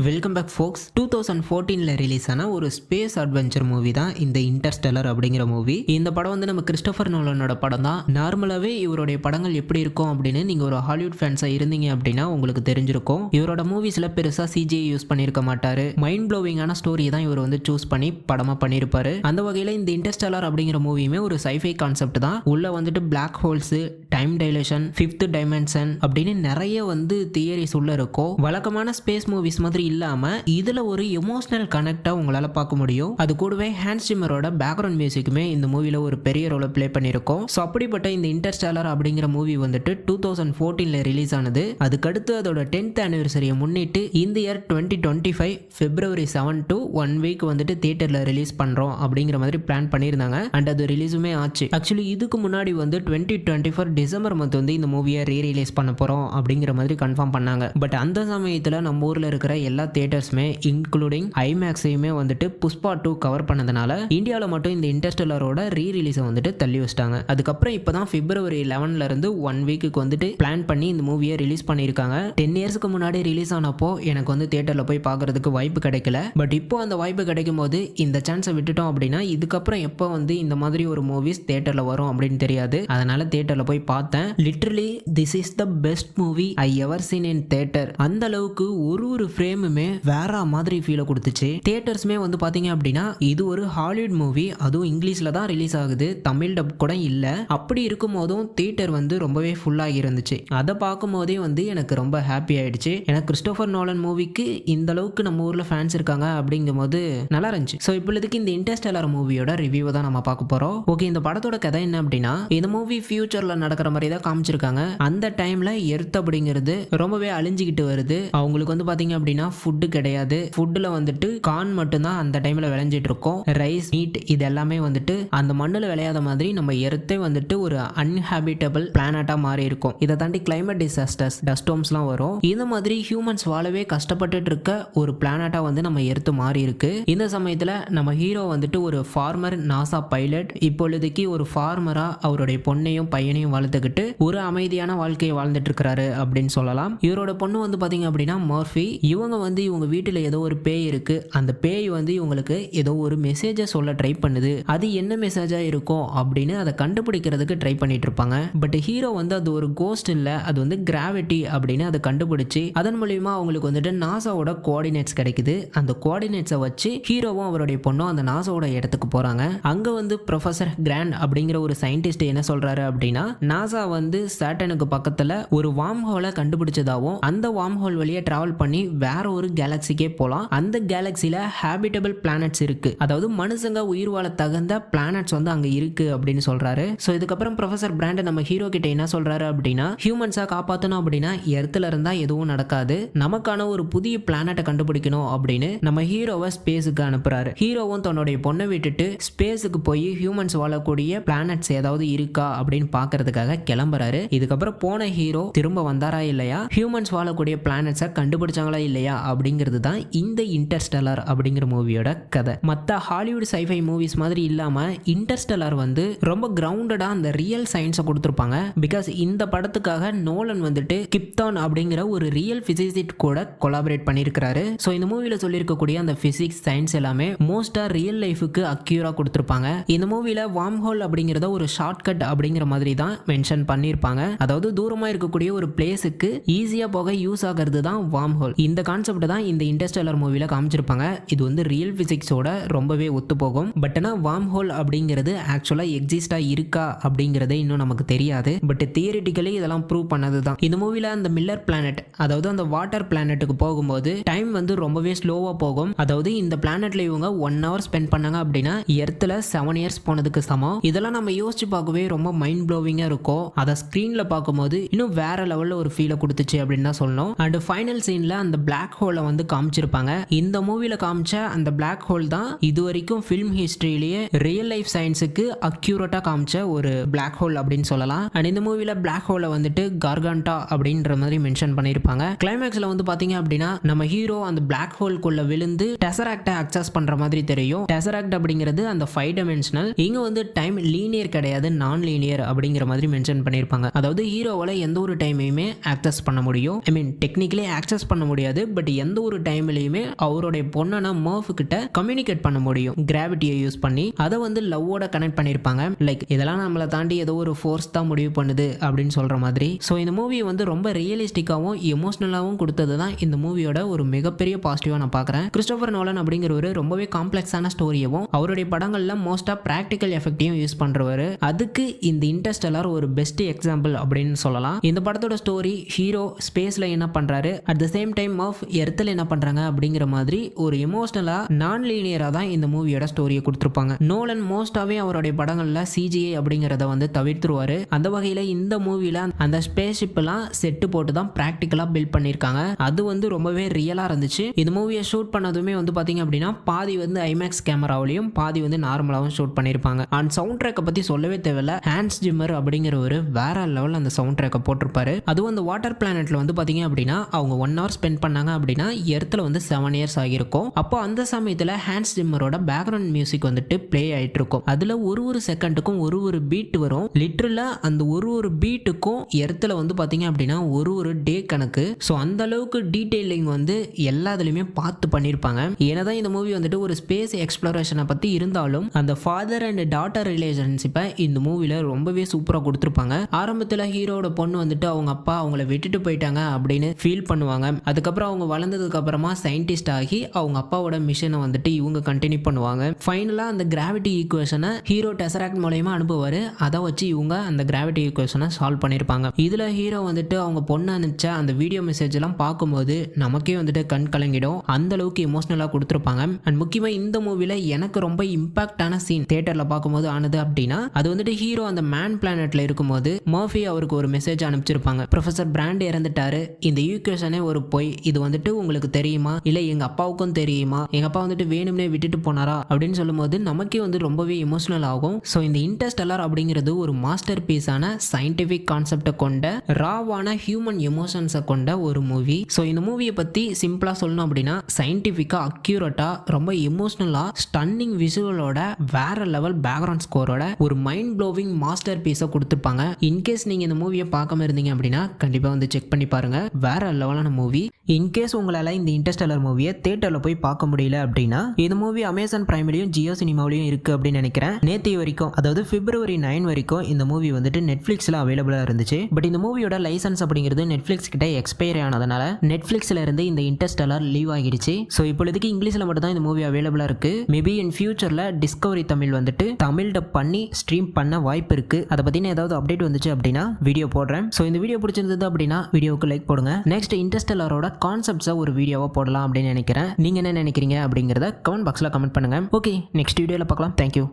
Welcome back ஃபோக்ஸ். 2014ல release ஆன ஒரு space adventure movie தான் இந்த இன்டர்ஸ்டெல்லர் அப்படிங்கிற மூவி. இந்த படம் வந்து நம்ம கிறிஸ்டோபர் நோலனோட படம் தான். நார்மலாவே இவருடைய படங்கள் எப்படி இருக்கும் அப்படின்னு நீங்க ஒரு ஹாலிவுட் ஃபேன்ஸா இருந்தீங்க அப்படின்னா உங்களுக்கு தெரிஞ்சிருக்கும். இவரோட மூவிஸ்ல பெருசா சிஜிஐ யூஸ் பண்ணியிருக்க மாட்டாரு. மைண்ட் ப்ளோவிங்கான ஸ்டோரி தான் இவர் வந்து சூஸ் பண்ணி படமா பண்ணியிருப்பாரு. அந்த வகையில இந்த இன்டர்ஸ்டெல்லர் அப்படிங்கிற மூவியுமே ஒரு சைஃபை கான்செப்ட் தான். உள்ள வந்துட்டு black holes, time dilation, fifth dimension அப்படின்னு நிறைய வந்து தியரிஸ் உள்ள இருக்கும். வழக்கமான ஸ்பேஸ் மூவிஸ் மாதிரி இல்லாம இதுல ஒரு எமோஷனல் கனெக்டா உங்களால பார்க்க முடியும். அது கூடவே ஹான்ஸ் ஜிம்மரோட பேக்ரவுண்ட் மியூசிக்குமே இந்த மூவில ஒரு பெரிய ரோலை ப்ளே பண்ணிருக்கும். ஸோ அப்படிப்பட்ட இந்த இன்டர்ஸ்டெல்லர் அப்படிங்கிற மூவி வந்துட்டு 2014ல ரிலீஸ் ஆனது. அதுக்கடுத்து அதோட 10th ஆனிவர்சரியை முன்னிட்டு இந்த இயர் 2025 February 7 to 1 வீக் வந்துட்டு தியேட்டர்ல ரிலீஸ் பண்றோம் அப்படிங்கிற மாதிரி பிளான் பண்ணியிருந்தாங்க. அண்ட் அது ரிலீஸுமே ஆச்சு. ஆக்சுவலி இதுக்கு முன்னாடி வந்து 2024 டிசம்பர் மந்த் வந்து இந்த மூவியை ரீரிலீஸ் பண்ண போறோம் அப்படிங்கிற மாதிரி கன்ஃபார்ம் பண்ணாங்க. பட் அந்த சமயத்துல நம்ம ஊர்ல இருக்கிற எல்லா தியேட்டர்ஸுமே இன்க்ளூடிங் ஐமேக்ஸையுமே வந்துட்டு புஷ்பா 2 கவர் பண்ணதுனால இந்தியாவில் மட்டும் இந்த இன்டர்ஸ்டெல்லரோட ரீரிலீஸை வந்துட்டு தள்ளி வச்சிட்டாங்க. அதுக்கப்புறம் இப்போதான் February 11ல இருந்து 1 வீக்குக்கு வந்துட்டு பிளான் பண்ணி இந்த மூவியை ரிலீஸ் பண்ணியிருக்காங்க. 10 இயர்ஸ்க்கு முன்னாடி ரிலீஸ் ஆனப்போ எனக்கு வந்து தியேட்டர்ல போய் பார்க்கறதுக்கு வாய்ப்பு கிடைக்கல. பட் இப்போ அந்த வாய்ப்பு கிடைக்கும் போது இந்த சான்ஸை விட்டுட்டோம் அப்படின்னா இதுக்கப்புறம் எப்போ வந்து இந்த மாதிரி ஒரு மூவிஸ் தியேட்டர்ல வரும் அப்படின்னு தெரியாது. அதனால தியேட்டர்ல போய் பார்த்தேன். Literally this is the best movie I ever seen in theatre. அந்த அளவுக்கு ஒரு ஃப்ரேமுமே வேற மாதிரி ஃபீலை கொடுத்துச்சு. தியேட்டர்ஸ்மே வந்து பாத்தீங்க அப்படின்னா இது ஒரு ஹாலிவுட் மூவி, அதுவும் இங்கிலீஷ்ல தான் ரிலீஸ் ஆகுது, தமிழ் டப் கூட இல்ல. அப்படி இருக்கும் போதும் தியேட்டர் வந்து ரொம்பவே ஃபுல்லாகி இருந்துச்சு. அதை பார்க்கும் போதே வந்து எனக்கு ரொம்ப ஹாப்பி ஆயிடுச்சு. எனக்கு கிறிஸ்டோபர் நோலன் மூவிக்கு இந்த அளவுக்கு நம்ம ஊர்ல ஃபேன்ஸ் இருக்காங்க அப்படிங்கும் போது நல்லா இருந்துச்சு. ஸோ இப்பொழுதுக்கு இந்த இன்டர்ஸ்டெல்லர் மூவியோட ரிவ்யூ தான் நம்ம பார்க்க போறோம். ஓகே, இந்த படத்தோட கதை என்ன அப்படின்னா இந்த மூவி ஃபியூச்சர்ல நடக்கிற மாதிரி தான் காமிச்சிருக்காங்க. அந்த டைம்ல எர்த் அப்படிங்கிறது ரொம்பவே அழிஞ்சுக்கிட்டு வருது. அவங்களுக்கு வந்து பாத்தீங்க அப்படின்னா ஃபுட்டு கிடையாது. ஃபுட்ல வந்துட்டு கார்ன் மட்டும்தான் அந்த டைம்ல விளைஞ்சிட்டு இருக்கும். ரைஸ், மீட் இது எல்லாமே வந்துட்டு அந்த மண்ணுல விளையாத மாதிரி நம்ம எர்த்தே வந்துட்டு ஒரு அன்ஹாபிட்டபிள் பிளானட்டா மாறி இருக்கும். இதை தாண்டி கிளைமேட் டிசாஸ்டர்ஸ், டஸ்டோம்ஸ்லாம் வரும். இந்த மாதிரி ஹியூமன்ஸ் வாழவே கஷ்டப்பட்டுட்டு இருக்க ஒரு பிளானட்டா வந்து நம்ம எர்த்து மாறி இருக்கு. இந்த சமயத்துல நம்ம ஹீரோ வந்துட்டு ஒரு ஃபார்மர் நாசா பைலட். இப்பொழுதைக்கு ஒரு ஃபார்மரா அவருடைய பொண்ணையும் பையனையும் வளர்த்துக்கிட்டு ஒரு அமைதியான வாழ்க்கையை வாழ்ந்துட்டு இருக்கிறாரு அப்படின்னு சொல்லலாம். இவரோட பொண்ணு வந்து பாத்தீங்க அப்படின்னா மர்ஃபி. இவங்க வந்து இவங்க வீட்டுல ஏதோ ஒரு பேய் இருக்கு. அந்த பேய் வந்து இவங்களுக்கு ஏதோ ஒரு மெசேஜை சொல்ல ட்ரை பண்ணுது. அது என்ன மெசேஜா இருக்கும் அப்படின்னு அதை கண்டுபிடிக்கிறதுக்கு ட்ரை பண்ணிட்டு இருப்பாங்க. பட் ஹீரோ வந்து அது ஒரு கோஸ்ட் இல்ல, அது வந்து கிராவிட்டி அப்படின்னு அதை கண்டுபிடிச்சு அதன் மூலியமா அவங்களுக்கு வந்துட்டு நாசாவோட கோஆர்டினேட்ஸ் கிடைக்குது. அந்த கோஆர்டினேட்ஸை வச்சு ஹீரோவும் அவருடைய பொண்ணும் அந்த நாசாவோட இடத்துக்கு போறாங்க. அங்க வந்து ப்ரொஃபசர் கிராண்ட் அப்படிங்கிற ஒரு சயின்டிஸ்ட் என்ன சொல்றாரு அப்படின்னா நாசா வந்து சாட்டனுக்கு பக்கத்துல ஒரு வார்ம் ஹோலை கண்டுபிடிச்சதாவும் அந்த வார்ம் ஹோல் வழியா டிராவல் பண்ணி வேற ஒரு கேலக்சிக்கே போலாம். அந்த கேலக்சில ஹேபிட்டபிள் பிளானட்ஸ் இருக்கு, அதாவது மனுஷங்க உயிர் வாழ தகுந்த பிளானட்ஸ் வந்து அங்க இருக்கு அப்படின்னு சொல்றாரு. சோ இதுக்கப்புறம் ப்ரொஃபசர் பிராண்ட் நம்ம ஹீரோ கிட்ட என்ன சொல்றாரு அப்படின்னா ஹியூமன்ஸா காப்பாத்தணும் அப்படின்னா எர்த்ல இருந்தா எதுவும் நடக்காது, நமக்கான ஒரு புதிய பிளானட்டை கண்டுபிடிக்கணும் அப்படின்னு நம்ம ஹீரோவை ஸ்பேஸுக்கு அனுப்புறாரு. ஹீரோவும் தன்னுடைய பொண்ணை விட்டுட்டு ஸ்பேஸுக்கு போய் ஹியூமன்ஸ் வாழக்கூடிய பிளானட்ஸ் ஏதாவது இருக்கா அப்படின்னு பாக்குறதுக்காக கிளம்புறாரு. இதுக்கப்புறம் போன ஹீரோ திரும்ப வந்தாரா இல்லையா, ஹியூமன்ஸ் வாழக்கூடிய பிளானட்ஸை கண்டுபிடிச்சாங்களா இல்லையா அப்படிங்கிறது தான் இந்த இன்டர்ஸ்டெல்லர் அப்படிங்கிற மூவியோட கதை. மற்ற ஹாலிவுட் சைஃபை மூவிஸ் மாதிரி இல்லாம இன்டர்ஸ்டெல்லர் வந்து ரொம்ப கிரவுண்டடா அந்த ரியல் சயின்ஸை கொடுத்துருப்பாங்க. பிகாஸ் இந்த படத்துக்காக நோலன் வந்துட்டு கிப்தான் அப்படிங்கிற ஒரு ரியல் பிசிசிஸ்ட் கூட கொலாபரேட் பண்ணியிருக்கிறாரு. ஸோ இந்த மூவில சொல்லியிருக்கக்கூடிய அந்த பிசிக்ஸ் சயின்ஸ் எல்லாமே மோஸ்டா ரியல் லைஃபுக்கு அக்யூரா கொடுத்துருப்பாங்க. இந்த மூவில வார்ம் ஹோல் அப்படிங்கிறத ஒரு ஷார்ட்கட் அப்படிங்கிற மாதிரி தான் மென்ஷன் பண்ணியிருப்பாங்க. அதாவது தூரமா இருக்கக்கூடிய ஒரு பிளேஸுக்கு ஈஸியா போக யூஸ் ஆகிறது தான் வார்ம் ஹோல். இந்த கான்செப்ட் தான் இந்த இன்டர்ஸ்டெல்லர் மூவில காமிச்சிருப்பாங்க. இது வந்து ரியல் பிசிக்ஸோட ரொம்பவே ஒத்து போகும். பட் ஆனால் வார்ம் ஹோல் அப்படிங்கிறது ஆக்சுவலா எக்ஸிஸ்டா இருக்கா அப்படிங்கறதே இன்னும் நமக்கு தெரியாது. பட் தியரிட்டிக்கலி இதெல்லாம் ப்ரூவ் பண்ணது தான். இந்த மூவில அந்த மில்லர் பிளானட், அதாவது அந்த வாட்டர் பிளானட்டுக்கு போகும்போது டைம் வந்து ரொம்பவே ஸ்லோவா போகும். அதாவது இந்த பிளானட்ல இவங்க 1 hour ஸ்பெண்ட் பண்ணாங்க அப்படின்னா எர்த்ல 7 years போனதுக்கு சமம். இதெல்லாம் நம்ம யோசிச்சு பார்க்கவே ரொம்ப மைண்ட் ப்ளோவிங்கா இருக்கும். அதை ஸ்கிரீன்ல பார்க்கும்போது இன்னும் வேற லெவல்ல ஒரு ஃபீலை கொடுத்துச்சு அப்படின்னு தான் சொல்லணும். அண்ட் ஃபைனல் சீன்ல அந்த பிளாக் ஹோலை வந்து காமிச்சிருப்பாங்க. இந்த மூவில காமிச்ச அந்த பிளாக் ஹோல் தான் இது வரைக்கும் ஃபிலிம் ஹிஸ்டரியிலேயே ரியல் லைஃப் சயின்ஸுக்கு அக்யூரேட்டா காமிச்ச ஒரு பிளாக் ஹோல் அப்படின்னு சொல்லலாம். அண்ட் இந்த மூவில பிளாக் ஹோலை வந்துட்டு கார்காண்டா அப்படின்ற மாதிரி மென்ஷன் பண்ணியிருப்பாங்க. கிளைமேக்ஸ்ல வந்து பாத்தீங்க அப்படின்னா நம்ம ஹீரோ அந்த பிளாக் ஹோல்குள்ள விழுந்து டெசராக்டை அக்சஸ் பண்ற மாதிரி தெரியும். டெசராக்ட் அப்படிங்கிறது அந்த 5 dimensional. இங்க வந்து டைம் லீனியர் கிடையாது, நான் லீனியர் அப்படிங்கிற மாதிரி மென்ஷன் பண்ணியிருப்பாங்க. அதாவது ஹீரோவால எந்த ஒரு டைமையுமே ஆக்சஸ் பண்ண முடியும். ஐ மீன் டெக்னிக்கலி ஆக்சஸ் பண்ண முடியாது, பட் பட் எந்த ஒரு டைம்லயுமே அவருடைய பொண்ணான மர்ஃப் கிட்ட கம்யூனிகேட் பண்ண முடியும் கிராவிட்டியை யூஸ் பண்ணி. அதை வந்து லவ்வோட கனெக்ட் பண்ணிருப்பாங்க. லைக் இதெல்லாம் நம்மளை தாண்டி ஏதோ ஒரு ஃபோர்ஸ் தான் முடிவு பண்ணுது அப்படின்னு சொல்ற மாதிரி. ஸோ இந்த மூவி வந்து ரொம்ப ரியலிஸ்டிக்காவும் எமோஷனலாகவும் கொடுத்தது தான் இந்த மூவியோட ஒரு மிகப்பெரிய பாசிட்டிவா நான் பார்க்குறேன். கிறிஸ்டோபர் நோலன் அப்படிங்கிறவரு ரொம்பவே காம்ப்ளெக்ஸான ஸ்டோரியவும் அவருடைய படங்கள்ல மோஸ்டா பிராக்டிக்கல் எஃபெக்டையும் யூஸ் பண்றவர். அதுக்கு இந்த இன்டர்ஸ்டெல்லார் ஒரு பெஸ்ட் எக்ஸாம்பிள் அப்படின்னு சொல்லலாம். இந்த படத்தோட ஸ்டோரி ஹீரோ ஸ்பேஸ்ல என்ன பண்றாரு, at the same time Murf எர்த்தில் என்ன பண்றாங்க அப்படிங்கிற மாதிரி ஒரு எமோஷனலா நான் லீனியரா தான் இந்த மூவியோட ஸ்டோரியை கொடுத்துருப்பாங்க. நோலன் மோஸ்டாவே அவருடைய படங்கள்ல சிஜிஐ அப்படிங்கறத வந்து தவிர்த்துருவாரு. அந்த வகையில இந்த மூவில அந்த ஸ்பேஸ் ஷிப் எல்லாம் செட்டு போட்டு தான் பிராக்டிக்கலா பில்ட் பண்ணிருக்காங்க. அது வந்து ரொம்பவே ரியலா இருந்துச்சு. இந்த மூவியை ஷூட் பண்ணதுமே வந்து பாத்தீங்க அப்படின்னா பாதி வந்து ஐமேக்ஸ் கேமராவிலையும் பாதி வந்து நார்மலாவும் ஷூட் பண்ணிருப்பாங்க. அண்ட் சவுண்ட் ட்ராக்கை பத்தி சொல்லவே தேவையில்ல. ஹான்ஸ் ஜிம்மர் அப்படிங்கிற ஒரு வேற லெவல் அந்த சவுண்ட் ட்ராக்கை போட்டிருப்பாரு. அதுவும் அந்த வாட்டர் பிளானட்ல வந்து பாத்தீங்க அப்படின்னா அவங்க 1 hour ஸ்பெண்ட் பண்ணாங்க அப்படின்னா எர்த்ல வந்து 7 years ஆகிருக்கும். அப்போ அந்த சமயத்துல ஹான்ஸ் ஜிம்மரோட பேக்ரவுண்ட் மியூசிக் வந்துட்டு பிளே ஆயிட்டு இருக்கும். அதுல ஒரு செகண்டுக்கும் ஒரு பீட் வரும். லிட்டரலா அந்த ஒரு பீட்டுக்கும் எர்த்ல வந்து பாத்தீங்க அப்படின்னா ஒரு டே கணக்கு. ஸோ அந்த அளவுக்கு டீடைலிங் வந்து எல்லாத்துலயுமே பார்த்து பண்ணிருப்பாங்க. ஏன்னதான் இந்த மூவி வந்துட்டு ஒரு ஸ்பேஸ் எக்ஸ்ப்ளோரேஷனை பத்தி இருந்தாலும் அந்த ஃபாதர் அண்ட் டாட்டர் ரிலேஷன்ஷிப்பை இந்த மூவில ரொம்பவே சூப்பரா கொடுத்துருப்பாங்க. ஆரம்பத்துல ஹீரோட பொண்ணு வந்துட்டு அவங்க அப்பா அவங்கள விட்டுட்டு போயிட்டாங்க அப்படின்னு ஃபீல் பண்ணுவாங்க. அதுக்கப்புறம் அவங்க வளர்ந்ததுக்கு அப்புறமா சயின்டிஸ்ட் ஆகி அவங்க அப்பாவோட மிஷனை வந்துட்டு இவங்க கண்டினியூ பண்ணுவாங்க. ஃபைனலா அந்த கிராவிட்டி ஈக்குவேஷனை ஹீரோ டெசராக்ட் மூலமா அனுப்புவாரு. அதை வச்சு இவங்க அந்த கிராவிட்டி ஈக்குவேஷனை சால்வ் பண்ணிருப்பாங்க. இதுல ஹீரோ வந்துட்டு அவங்க பொண்ணு அனுப்பிச்ச அந்த வீடியோ மெசேஜ் எல்லாம் பார்க்கும்போது நமக்கே வந்துட்டு கண் கலங்கிடும். அந்த அளவுக்கு எமோஷனலா கொடுத்துருப்பாங்க. அண்ட் முக்கியமா இந்த மூவில எனக்கு ரொம்ப இம்பாக்டான சீன் தியேட்டர்ல பார்க்கும்போது ஆனது அப்படின்னா அது வந்துட்டு ஹீரோ அந்த மேன் பிளானட்ல இருக்கும்போது மர்ஃபி அவருக்கு ஒரு மெசேஜ் அனுப்பிச்சிருப்பாங்க. ப்ரொஃபசர் பிராண்ட் இறந்துட்டாரு, இந்த ஈக்குவேஷனே ஒரு பொய், இது வந்துட்டு உங்களுக்கு தெரியுமா, இல்ல எங்க அப்பாவுக்கும் தெரியுமா, எங்க அப்பா வந்துட்டு வேணும்னே விட்டுட்டு போனாரா அப்படின்னு சொல்லும்போது நமக்கே வந்து ரொம்பவே எமோஷனல் ஆகும். ஸோ இந்த இன்டர்ஸ்டெல்லார் அப்படிங்கிறது ஒரு மாஸ்டர் பீஸான சயின்டிபிக் கான்செப்டை கொண்ட ராவான ஹியூமன் எமோஷன்ஸை கொண்ட ஒரு மூவி. ஸோ இந்த மூவியை பத்தி சிம்பிளா சொல்லணும் அப்படின்னா சயின்டிபிக்கா அக்யூரேட்டா ரொம்ப எமோஷனலா ஸ்டன்னிங் விஷுவலோட வேற லெவல் பேக்ரவுண்ட் ஸ்கோரோட ஒரு மைண்ட் ப்ளோவிங் மாஸ்டர் பீஸை கொடுத்துருப்பாங்க. இன்கேஸ் நீங்க இந்த மூவியை பார்க்காம இருந்தீங்க அப்படின்னா கண்டிப்பா வந்து செக் பண்ணி பாருங்க. வேற லெவலான மூவி. இன்கேஸ் உங்களால இந்த இன்டர்ஸ்டெல்லர் மூவியை தியேட்டர்ல போய் பார்க்க முடியல அப்படின்னா இந்த மூவி அமேசான் பிரைம்லயும் ஜியோ சினிமாவிலையும் இருக்கு அப்படின்னு நினைக்கிறேன். நேற்று வரைக்கும் அதாவது February 9 வரைக்கும் இந்த மூவி வந்துட்டு நெட்ஃபிளிக்ஸ்ல அவைலபிளா இருந்துச்சு. பட் இந்த மூவியோட லைசன்ஸ் அப்படிங்கிறது நெட்ஃபிளிக்ஸ் கிட்ட எக்ஸ்பயர் ஆனதுனால நெட்ஃபிளிக்ஸ்ல இருந்து இந்த இன்டர்ஸ்டெல்லர் லீவ் ஆகிடுச்சு. ஸோ இப்போதைக்கு இங்கிலீஷ்ல மட்டும் தான் இந்த மூவி அவைலபிளா இருக்கு. மேபி இன் ஃபியூச்சர்ல டிஸ்கவரி தமிழ் வந்துட்டு தமிழ் டப் பண்ணி ஸ்ட்ரீம் பண்ண வாய்ப்பு இருக்கு. அதை பத்தின ஏதாவது அப்டேட் வந்துச்சு அப்படின்னா வீடியோ போடுறேன். ஸோ இந்த வீடியோ பிடிச்சிருந்தது அப்படின்னா வீடியோவுக்கு லைக் போடுங்க. நெக்ஸ்ட் இன்டர்ஸ்டெல்லரோட கான்செப்ட்ஸை ஒரு வீடியோவா போடலாம் அப்படின்னு நினைக்கிறேன். நீங்க என்ன நினைக்கிறீங்க அப்படிங்கறத கமெண்ட் பாக்ஸ்ல கமெண்ட் பண்ணுங்க. ஓகே, நெக்ஸ்ட் வீடியோல பார்க்கலாம். தேங்க்யூ.